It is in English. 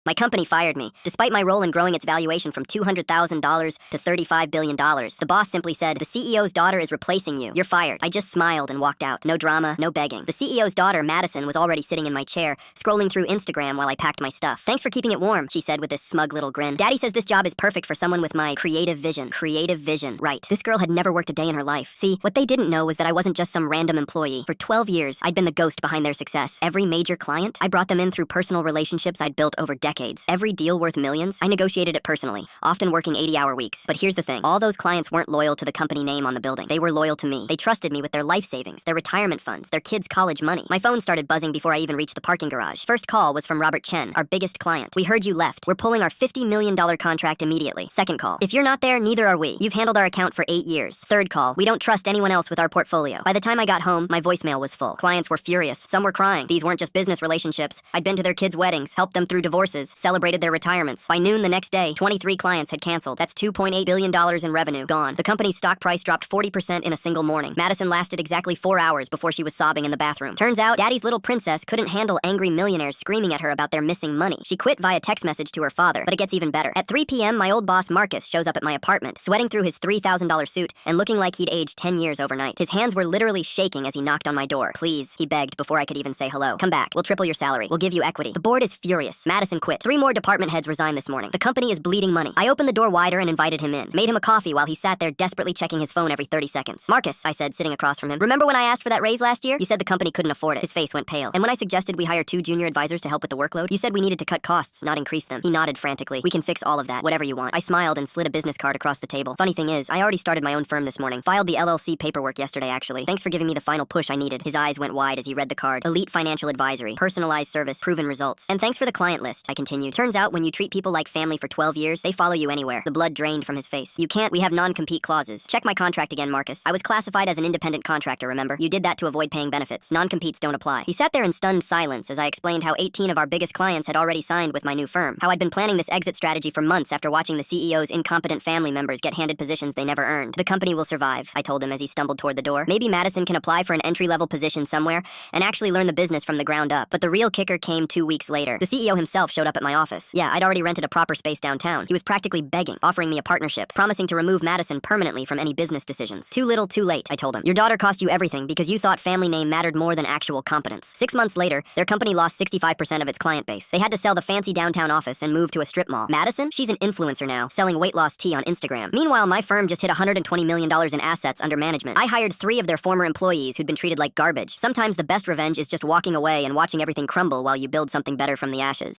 My company fired me, despite my role in growing its valuation from $200,000 to $35 billion. The boss simply said, "The CEO's daughter is replacing you. You're fired." I just smiled and walked out. No drama, no begging. The CEO's daughter, Madison, was already sitting in my chair, scrolling through Instagram while I packed my stuff. "Thanks for keeping it warm," she said with this smug little grin. "Daddy says this job is perfect for someone with my creative vision." Creative vision. Right. This girl had never worked a day in her life. See, what they didn't know was that I wasn't just some random employee. For 12 years, I'd been the ghost behind their success. Every major client, I brought them in through personal relationships I'd built over decades. Every deal worth millions, I negotiated it personally, often working 80-hour weeks. But here's the thing. All those clients weren't loyal to the company name on the building. They were loyal to me. They trusted me with their life savings, their retirement funds, their kids' college money. My phone started buzzing before I even reached the parking garage. First call was from Robert Chen, our biggest client. "We heard you left. We're pulling our $50 million contract immediately." Second call. "If you're not there, neither are we. You've handled our account for 8 years." Third call. "We don't trust anyone else with our portfolio." By the time I got home, my voicemail was full. Clients were furious. Some were crying. These weren't just business relationships. I'd been to their kids' weddings, helped them through divorces, celebrated their retirements. By noon the next day, 23 clients had canceled. That's $2.8 billion in revenue gone. The company's stock price dropped 40% in a single morning. Madison lasted exactly 4 hours before she was sobbing in the bathroom. Turns out, Daddy's little princess couldn't handle angry millionaires screaming at her about their missing money. She quit via text message to her father, but it gets even better. At 3 p.m., my old boss Marcus shows up at my apartment, sweating through his $3,000 suit and looking like he'd aged 10 years overnight. His hands were literally shaking as he knocked on my door. "Please," he begged before I could even say hello. "Come back. We'll triple your salary. We'll give you equity." The board is furious. Madison quit. 3 more department heads resigned this morning. The company is bleeding money. I opened the door wider and invited him in. Made him a coffee while he sat there desperately checking his phone every 30 seconds. "Marcus," I said, sitting across from him, "remember when I asked for that raise last year? You said the company couldn't afford it." His face went pale. "And when I suggested we hire 2 junior advisors to help with the workload, you said we needed to cut costs, not increase them." He nodded frantically. "We can fix all of that. Whatever you want." I smiled and slid a business card across the table. Funny thing is, I already started my own firm this morning. Filed the LLC paperwork yesterday, actually. "Thanks for giving me the final push I needed." His eyes went wide as he read the card. "Elite financial advisory. Personalized service. Proven results. And thanks for the client list," I continued. "Turns out when you treat people like family for 12 years, they follow you anywhere." The blood drained from his face. "You can't. We have non-compete clauses." "Check my contract again, Marcus. I was classified as an independent contractor, remember? You did that to avoid paying benefits. Non-competes don't apply." He sat there in stunned silence as I explained how 18 of our biggest clients had already signed with my new firm. How I'd been planning this exit strategy for months after watching the CEO's incompetent family members get handed positions they never earned. "The company will survive," I told him as he stumbled toward the door. "Maybe Madison can apply for an entry-level position somewhere and actually learn the business from the ground up." But the real kicker came 2 weeks later. The CEO himself showed up at my office. Yeah, I'd already rented a proper space downtown. He was practically begging, offering me a partnership, promising to remove Madison permanently from any business decisions. "Too little, too late," I told him. "Your daughter cost you everything because you thought family name mattered more than actual competence." 6 months later, their company lost 65% of its client base. They had to sell the fancy downtown office and move to a strip mall. Madison? She's an influencer now, selling weight loss tea on Instagram. Meanwhile, my firm just hit $120 million in assets under management. I hired 3 of their former employees who'd been treated like garbage. Sometimes the best revenge is just walking away and watching everything crumble while you build something better from the ashes.